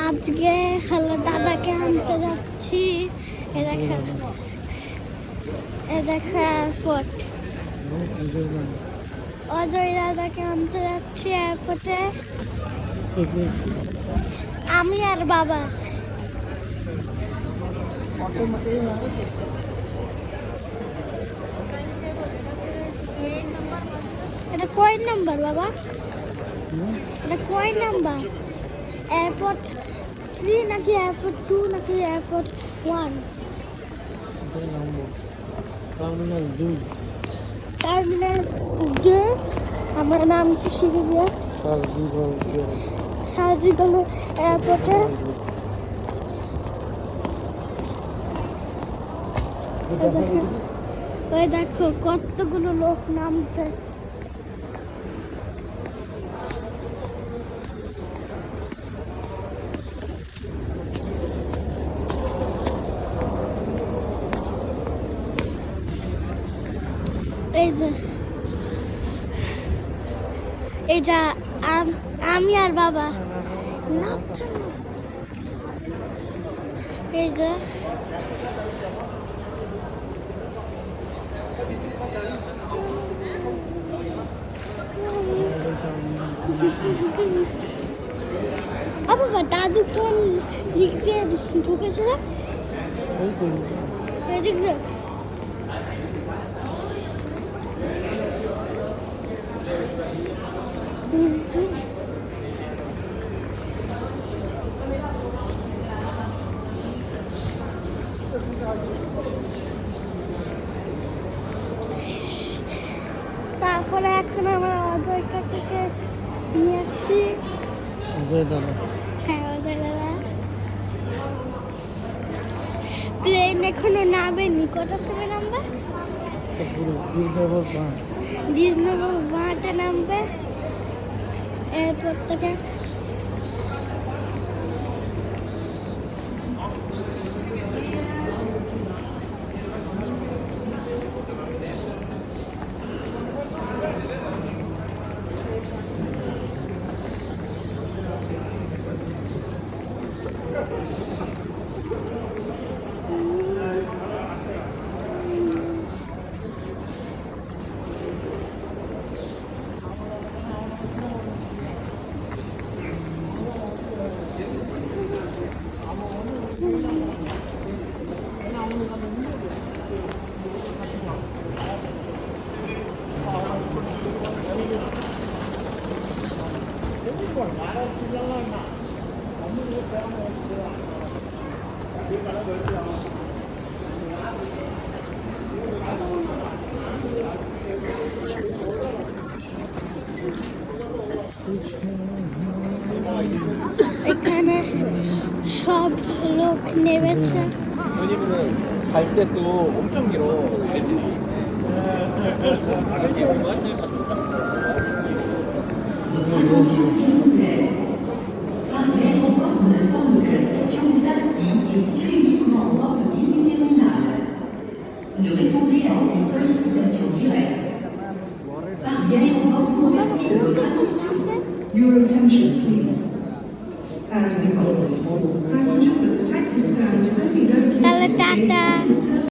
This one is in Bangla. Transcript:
আজকে হলো দাদাকে আনতে যাচ্ছি। এ দেখো এয়ারপোর্ট। অজয় দাদাকে আনতে যাচ্ছি এয়ারপোর্টে। আমি আর বাবা। এটা কয় নাম্বার বাবা? এটা কয় নাম্বার? এয়ারপোর্ট 3 নাকি এয়ারপোর্ট 2 নাকি এয়ারপোর্ট 1? টার্মিনাল 2। আমরা নামছি সিঁড়ি দিয়ে সার্জিক্যাল এয়ারপোর্টে। ওই দেখো কতগুলো লোক নামছে। এইটা আমি আর বাবা নাচছে। এই যে বাবা দাদু কোন দিক দিয়ে ঢুকেছিল? তারপরে এখন আমরা অজয় কাকুকে নিয়ে আসছি। হ্যাঁ অজয় দাদা। প্লেন এখনো নামেনি। কটার সময় নামবে? ডিজনগর বাঁটে নামবে এয়ারপোর্ট থেকে। এখানে সব লোক নেমেছে। 갈 때 또 엄청 길어, 알지?